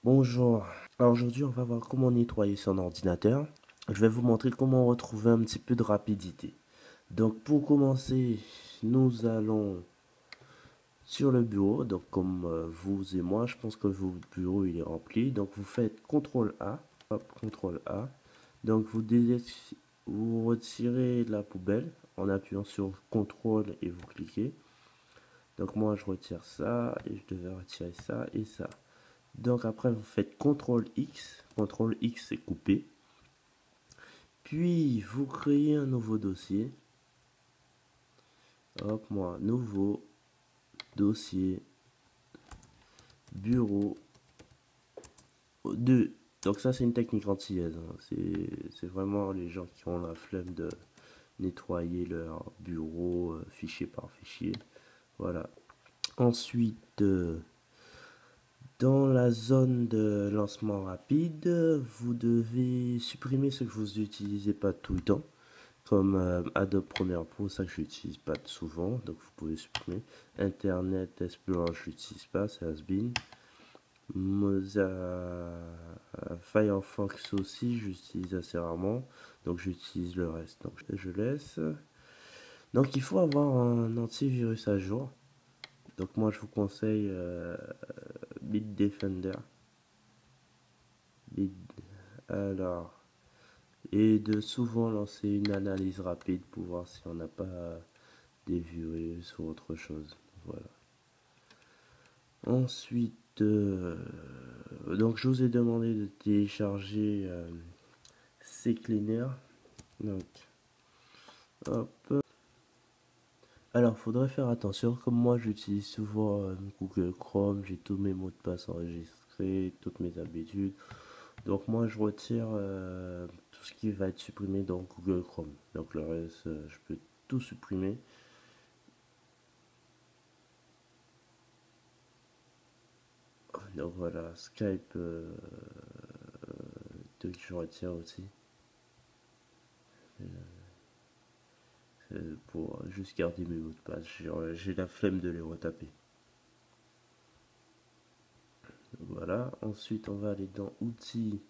Bonjour, alors aujourd'hui on va voir comment nettoyer son ordinateur. Je vais vous montrer comment retrouver un petit peu de rapidité. Donc pour commencer, nous allons sur le bureau. Donc comme vous et moi, je pense que votre bureau il est rempli. Donc vous faites CTRL A, hop, CTRL A. Donc vous retirez la poubelle en appuyant sur CTRL et vous cliquez. Donc moi je retire ça et je devais retirer ça et ça. Donc après vous faites CTRL X c'est couper. Puis vous créez un nouveau dossier. Hop, moi, nouveau dossier bureau 2. Donc ça c'est une technique antillaise, hein. C'est vraiment les gens qui ont la flemme de nettoyer leur bureau fichier par fichier. Voilà. Ensuite, dans la zone de lancement rapide, vous devez supprimer ce que vous n'utilisez pas tout le temps, comme Adobe Premiere Pro, ça que je n'utilise pas souvent, donc vous pouvez supprimer. Internet Explorer, je n'utilise pas, c'est has-been. Firefox aussi, j'utilise assez rarement, donc j'utilise le reste, donc je laisse. Donc il faut avoir un antivirus à jour. Donc moi je vous conseille Bitdefender. Alors, et de souvent lancer une analyse rapide pour voir si on n'a pas des virus ou autre chose. Voilà. Ensuite, donc je vous ai demandé de télécharger CCleaner. Donc, hop. Alors, faudrait faire attention. Comme moi, j'utilise souvent Google Chrome. J'ai tous mes mots de passe enregistrés, toutes mes habitudes. Donc moi, je retire tout ce qui va être supprimé dans Google Chrome. Donc le reste, je peux tout supprimer. Donc voilà, Skype, je retire aussi. Pour juste garder mes mots de passe. J'ai la flemme de les retaper. Voilà, ensuite on va aller dans outils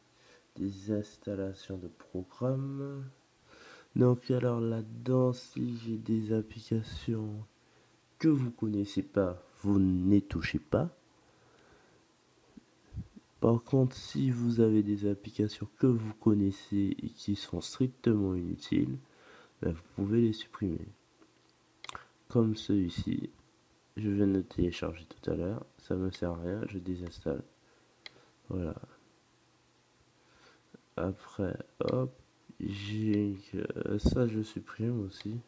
des installations de programmes. Donc alors là-dedans, si j'ai des applications que vous connaissez pas, vous n'y touchez pas. Par contre, si vous avez des applications que vous connaissez et qui sont strictement inutiles, ben vous pouvez les supprimer. Comme celui-ci, je viens de le télécharger tout à l'heure, ça me sert à rien, je désinstalle. Voilà. Après, hop, j'ai ça je supprime aussi.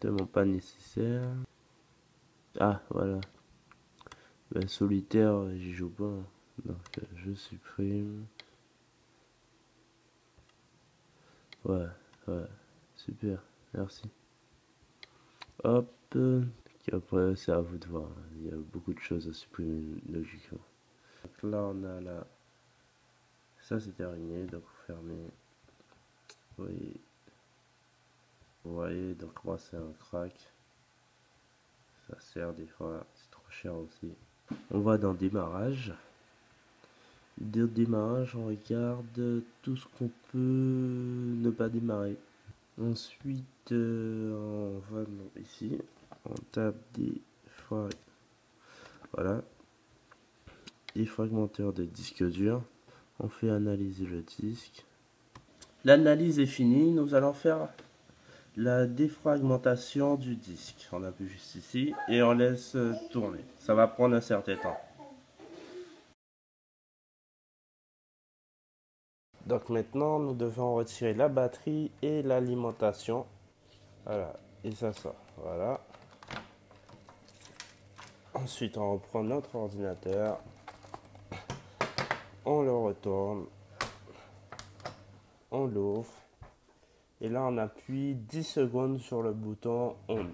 Tellement pas nécessaire. Ah, voilà. Ben, solitaire, j'y joue pas. Donc, je supprime. Ouais, ouais, super, merci. Hop, après c'est à vous de voir. Il y a beaucoup de choses à supprimer logiquement. Donc là on a là, ça c'est terminé, donc vous fermez. Oui, vous voyez, donc moi c'est un crack. Ça sert des fois, c'est trop cher aussi. On va dans démarrage. De démarrage, on regarde tout ce qu'on peut ne pas démarrer. Ensuite, on va ici, on tape des voilà, défragmenteur de disque dur. On fait analyser le disque. L'analyse est finie. Nous allons faire la défragmentation du disque. On appuie juste ici et on laisse tourner. Ça va prendre un certain temps. Donc maintenant, nous devons retirer la batterie et l'alimentation. Voilà, et ça sort. Voilà. Ensuite, on reprend notre ordinateur. On le retourne. On l'ouvre. Et là, on appuie 10 secondes sur le bouton On.